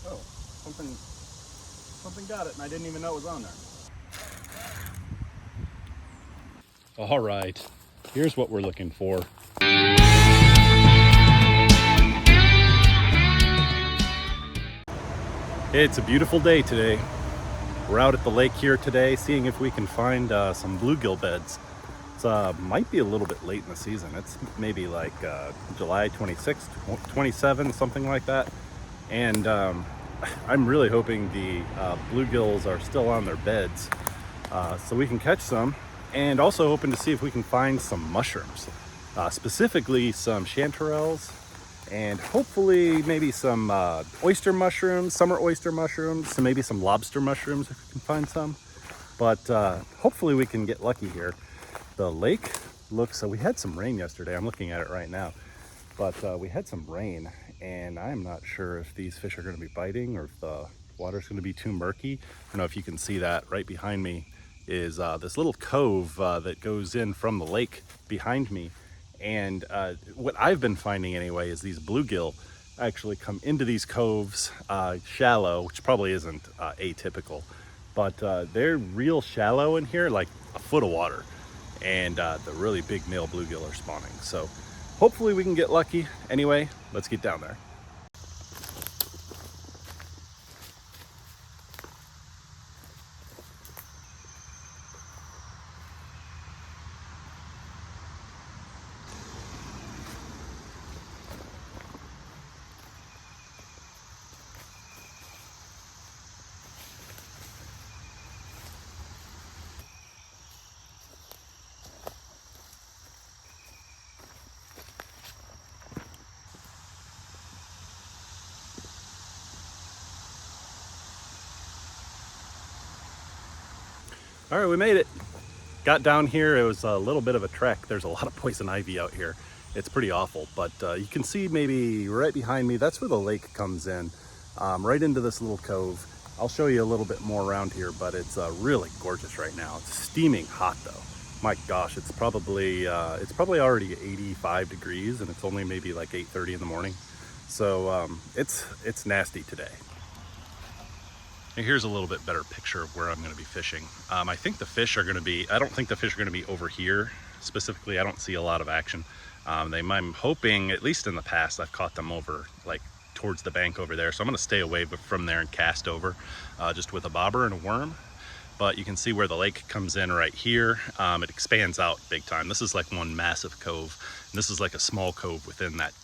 Oh, something got it and I didn't even know it was on there. All right, here's what we're looking for. It's a beautiful day today. We're out at the lake here today, seeing if we can find some bluegill beds. It's might be a little bit late in the season. It's maybe like July 26th, 27, something like that. And I'm really hoping the bluegills are still on their beds so we can catch some. And also hoping to see if we can find some mushrooms, specifically some chanterelles, and hopefully maybe some oyster mushrooms, summer oyster mushrooms, and maybe some lobster mushrooms if we can find some. But hopefully we can get lucky here. The lake looks, we had some rain yesterday. I'm looking at it right now. But we had some rain, and I'm not sure if these fish are going to be biting or if the water's going to be too murky. I don't know if you can see that right behind me is this little cove that goes in from the lake behind me. And what I've been finding anyway is these bluegill actually come into these coves shallow, which probably isn't atypical, but they're real shallow in here, like a foot of water. And the really big male bluegill are spawning. So hopefully we can get lucky. Anyway, let's get down there. All right, we made it. Got down here, it was a little bit of a trek. There's a lot of poison ivy out here. It's pretty awful, but you can see maybe right behind me, that's where the lake comes in, right into this little cove. I'll show you a little bit more around here, but it's really gorgeous right now. It's steaming hot though. My gosh, it's probably already 85 degrees and it's only maybe like 8:30 in the morning. So it's nasty today. And here's a little bit better picture of where I'm going to be fishing. I think the fish are going to be, I don't think the fish are going to be over here specifically. I don't see a lot of action. I'm hoping, at least in the past, I've caught them over like towards the bank over there. So I'm going to stay away from there and cast over just with a bobber and a worm. But you can see where the lake comes in right here. It expands out big time. This is like one massive cove. And this is like a small cove within that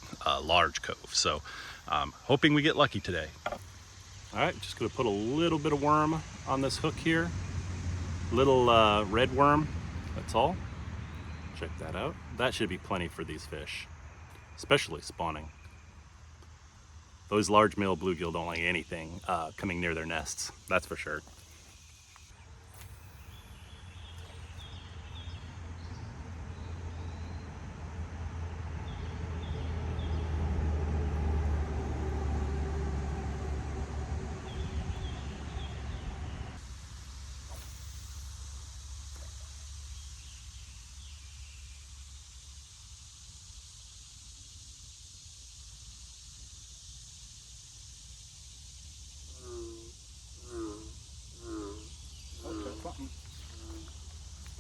large cove. So hoping we get lucky today. All right, just gonna put a little bit of worm on this hook here. Little red worm, that's all. Check that out. That should be plenty for these fish, especially spawning. Those large male bluegill don't like anything coming near their nests, that's for sure. Something.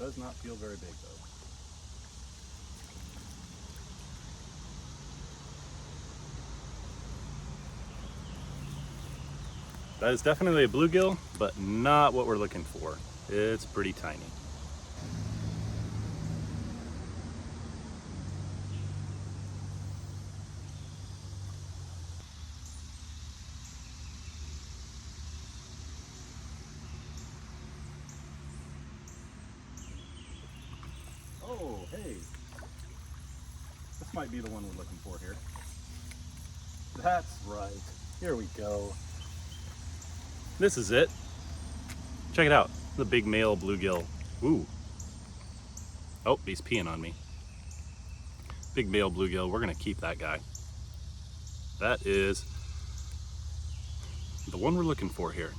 Does not feel very big though. That is definitely a bluegill, but not what we're looking for. It's pretty tiny. Oh, hey. This might be the one we're looking for here. That's right. Here we go. This is it. Check it out. The big male bluegill. Ooh. Oh, he's peeing on me. Big male bluegill. We're going to keep that guy. That is the one we're looking for here.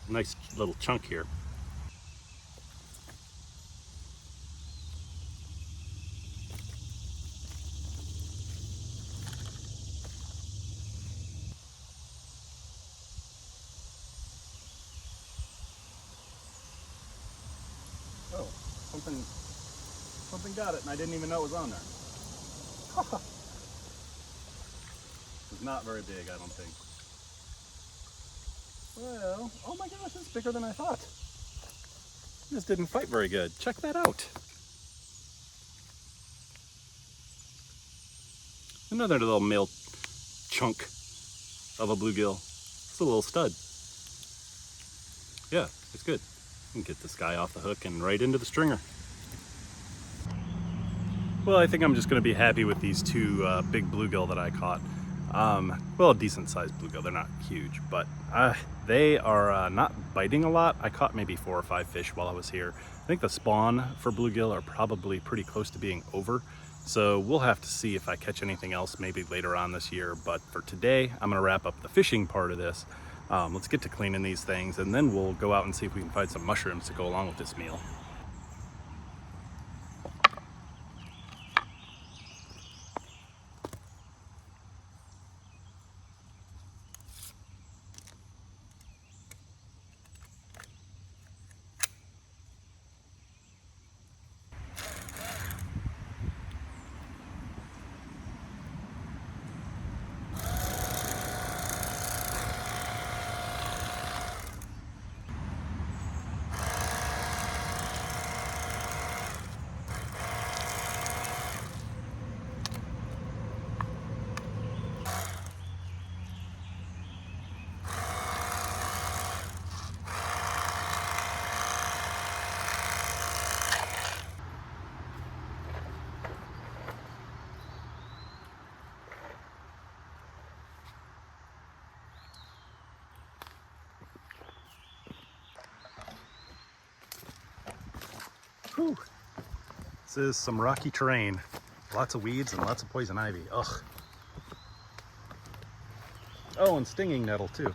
Nice little chunk here. Something got it and I didn't even know it was on there. It's not very big, I don't think. Well, oh my gosh, it's bigger than I thought. This didn't fight very good. Check that out. Another little male chunk of a bluegill. It's a little stud. Yeah, it's good. You can get this guy off the hook and right into the stringer. Well, I think I'm just going to be happy with these two big bluegill that I caught. Well, decent sized bluegill. They're not huge, but they are not biting a lot. I caught maybe 4 or 5 fish while I was here. I think the spawn for bluegill are probably pretty close to being over. So we'll have to see if I catch anything else maybe later on this year. But for today, I'm gonna wrap up the fishing part of this. Let's get to cleaning these things and then we'll go out and see if we can find some mushrooms to go along with this meal. Whew. This is some rocky terrain. Lots of weeds and lots of poison ivy. Ugh. Oh, and stinging nettle too.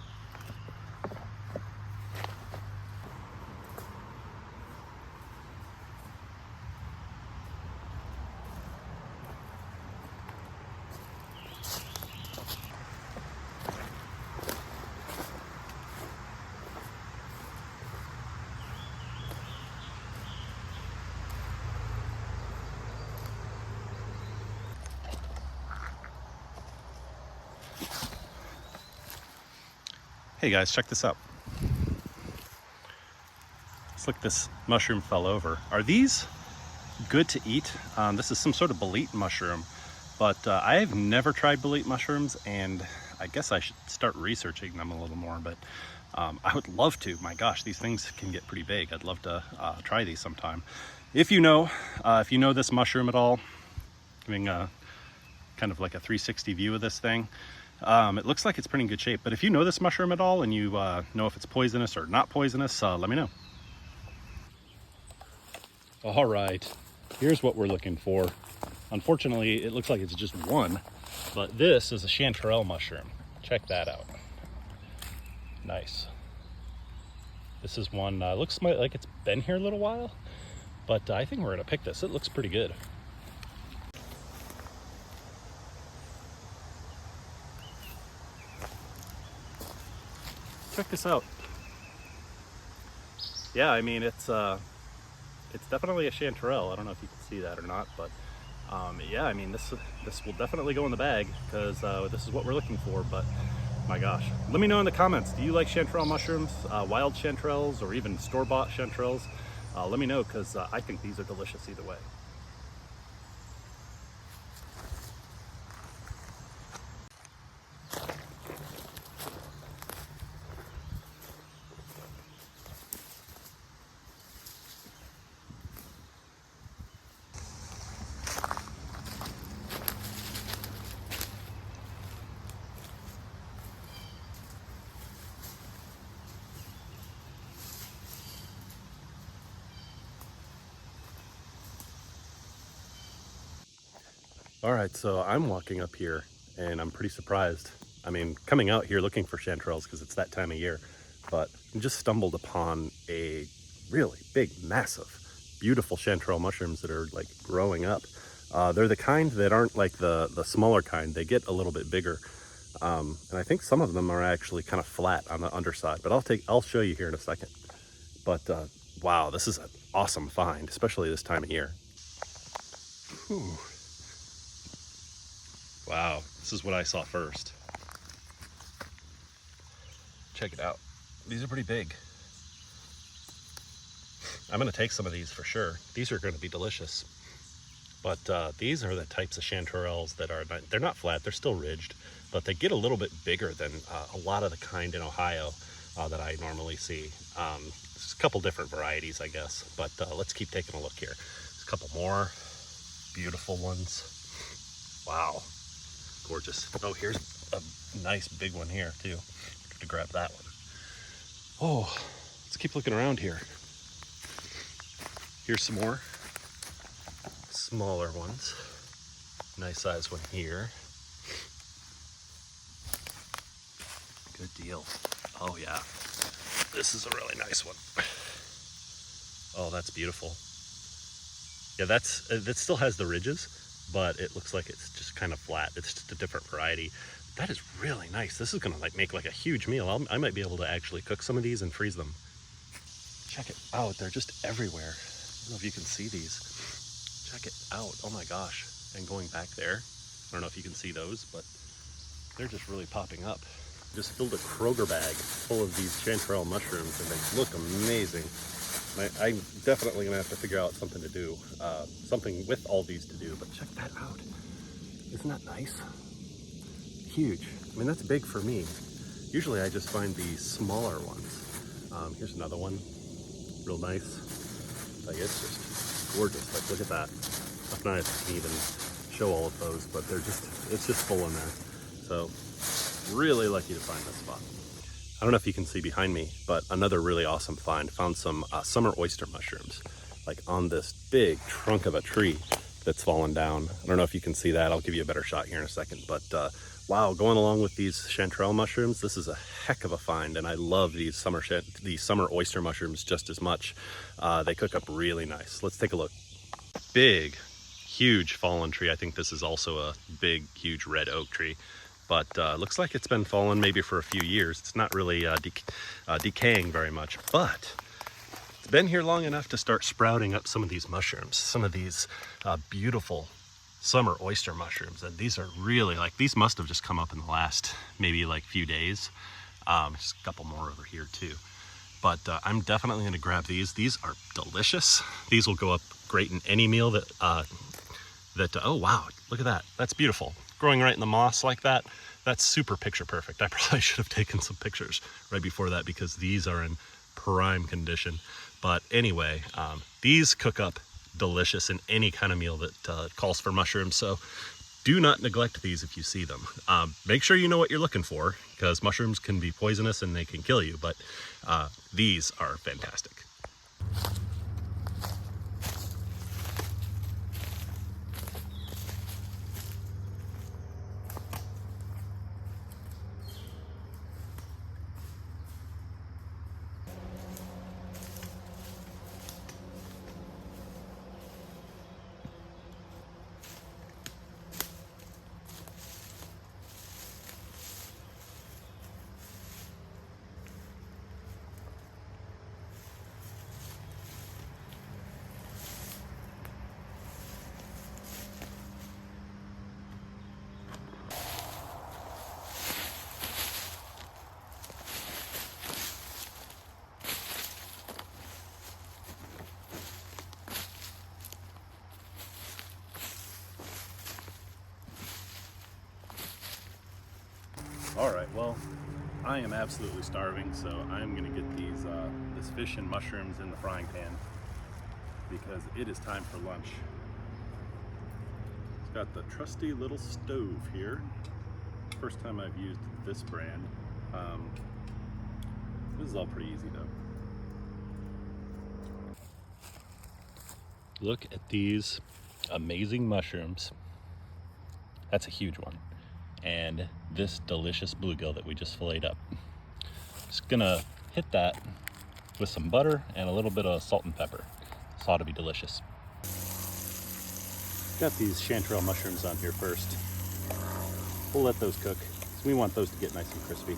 Hey guys, check this out. Looks like this mushroom fell over. Are these good to eat? This is some sort of bolete mushroom, but I've never tried bolete mushrooms, and I guess I should start researching them a little more, but I would love to. My gosh, these things can get pretty big. I'd love to try these sometime. If you know this mushroom at all, giving a kind of like a 360 view of this thing. It looks like it's pretty in good shape, but if you know this mushroom at all and you know if it's poisonous or not poisonous, let me know. All right, here's what we're looking for. Unfortunately, it looks like it's just one, but this is a chanterelle mushroom. Check that out. Nice. This is one, looks like it's been here a little while, but I think we're gonna pick this. It looks pretty good. Check this out. Yeah, I mean, it's definitely a chanterelle. I don't know if you can see that or not, but yeah, I mean, this will definitely go in the bag because this is what we're looking for. But my gosh, let me know in the comments, do you like chanterelle mushrooms, wild chanterelles, or even store-bought chanterelles? Let me know, because I think these are delicious either way. All right, so I'm walking up here and I'm pretty surprised. I mean, coming out here looking for chanterelles because it's that time of year, but I just stumbled upon a really big, massive, beautiful chanterelle mushrooms that are like growing up. They're the kind that aren't like the smaller kind. They get a little bit bigger. And I think some of them are actually kind of flat on the underside, but I'll show you here in a second. But wow, this is an awesome find, especially this time of year. Whew. Wow, this is what I saw first. Check it out. These are pretty big. I'm gonna take some of these for sure. These are gonna be delicious. But these are the types of chanterelles that are, they're not flat, they're still ridged, but they get a little bit bigger than a lot of the kind in Ohio that I normally see. There's a couple different varieties, I guess, but let's keep taking a look here. There's a couple more beautiful ones. Wow, gorgeous. Oh, here's a nice big one here too. To grab that one. Oh, let's keep looking around here. Here's some more smaller ones. Nice size one here. Good deal. Oh yeah, this is a really nice one. Oh, that's beautiful. Yeah, that still has the ridges, but it looks like it's just kind of flat. It's just a different variety. That is really nice. This is gonna make like a huge meal. I might be able to actually cook some of these and freeze them. Check it out, they're just everywhere. I don't know if you can see these. Check it out, oh my gosh. And going back there, I don't know if you can see those, but they're just really popping up. Just filled a Kroger bag full of these chanterelle mushrooms and they look amazing. I'm definitely gonna have to figure out something to do, something with all these to do, but check that out. Isn't that nice? Huge. I mean, that's big for me. Usually I just find the smaller ones. Here's another one, real nice. Like, it's just gorgeous. Like, look at that. I don't know if I can even show all of those, but it's just full in there. So really lucky to find this spot. I don't know if you can see behind me, but another really awesome find. Found some summer oyster mushrooms, like on this big trunk of a tree that's fallen down. I don't know if you can see that. I'll give you a better shot here in a second, but wow, going along with these chanterelle mushrooms, this is a heck of a find, and I love these summer oyster mushrooms just as much. They cook up really nice. Let's take a look. Big, huge fallen tree. I think this is also a big, huge red oak tree, but looks like it's been fallen maybe for a few years. It's not really decaying very much, but it's been here long enough to start sprouting up some of these mushrooms, some of these beautiful summer oyster mushrooms. And these are really, like, these must have just come up in the last maybe like few days. Just a couple more over here too, but I'm definitely going to grab these. These are delicious. These will go up great in any meal that oh wow, look at that. That's beautiful. Growing right in the moss like that, that's super picture perfect. I probably should have taken some pictures right before that because these are in prime condition. But anyway, these cook up delicious in any kind of meal that calls for mushrooms. So do not neglect these if you see them. Make sure you know what you're looking for, because mushrooms can be poisonous and they can kill you, but these are fantastic. All right, well, I am absolutely starving, so I'm gonna get these this fish and mushrooms in the frying pan because it is time for lunch. It's got the trusty little stove here. First time I've used this brand. This is all pretty easy though. Look at these amazing mushrooms. That's a huge one. And this delicious bluegill that we just filleted up. Just gonna hit that with some butter and a little bit of salt and pepper. This ought to be delicious. Got these chanterelle mushrooms on here first. We'll let those cook. So we want those to get nice and crispy.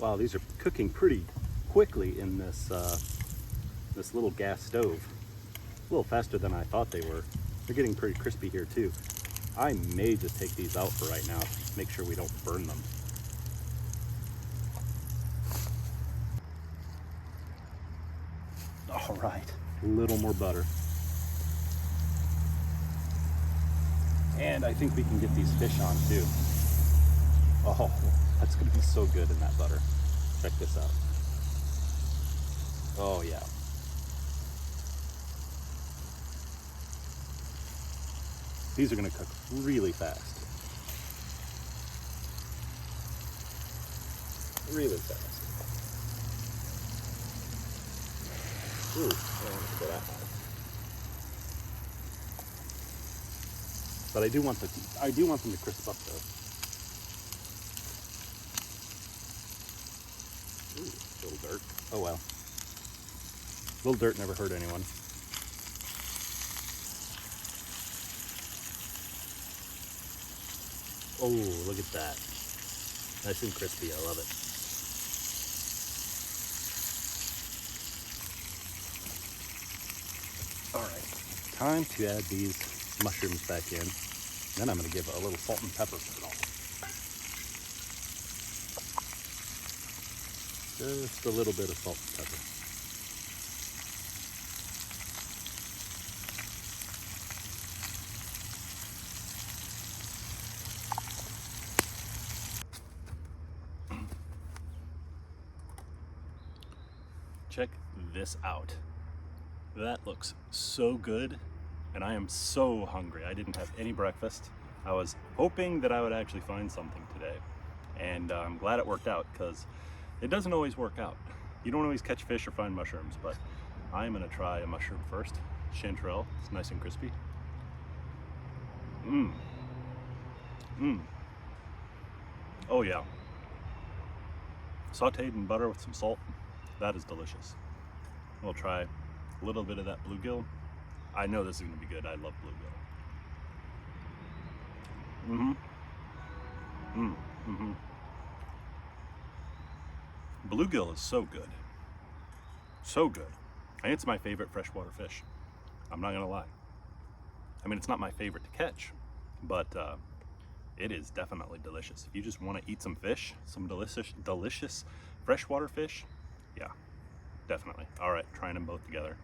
Wow, these are cooking pretty quickly in this this little gas stove. A little faster than I thought they were. They're getting pretty crispy here too. I may just take these out for right now, make sure we don't burn them. All right, a little more butter. And I think we can get these fish on too. Oh, that's gonna be so good in that butter. Check this out. Oh yeah. These are gonna cook really fast. Really fast. Ooh, I don't want to go that high. But I do want them to crisp up though. Ooh, little dirt. Oh well. Little dirt never hurt anyone. Oh, look at that. Nice and crispy, I love it. All right, time to add these mushrooms back in. Then I'm gonna give a little salt and pepper to it all. Just a little bit of salt and pepper. Check this out. That looks so good, and I am so hungry. I didn't have any breakfast. I was hoping that I would actually find something today, and I'm glad it worked out, because it doesn't always work out. You don't always catch fish or find mushrooms, but I'm gonna try a mushroom first. Chanterelle, it's nice and crispy. Oh yeah. Sauteed in butter with some salt. That is delicious. We'll try a little bit of that bluegill. I know this is gonna be good. I love bluegill. Bluegill is so good. So good. And it's my favorite freshwater fish. I'm not gonna lie. I mean, it's not my favorite to catch, but it is definitely delicious. If you just wanna eat some fish, some delicious freshwater fish, yeah, definitely. All right, trying them both together.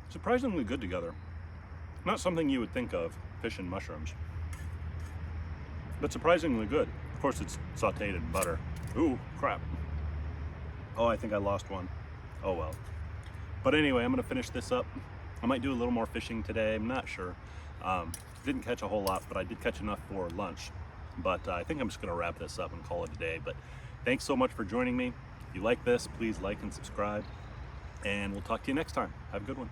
Surprisingly good together. Not something you would think of, fish and mushrooms, but surprisingly good. Of course, it's sauteed in butter. Ooh, crap. Oh, I think I lost one. Oh well. But anyway, I'm gonna finish this up. I might do a little more fishing today, I'm not sure. Didn't catch a whole lot, but I did catch enough for lunch. But I think I'm just gonna wrap this up and call it a day. But thanks so much for joining me. If you like this, please like and subscribe, and we'll talk to you next time. Have a good one.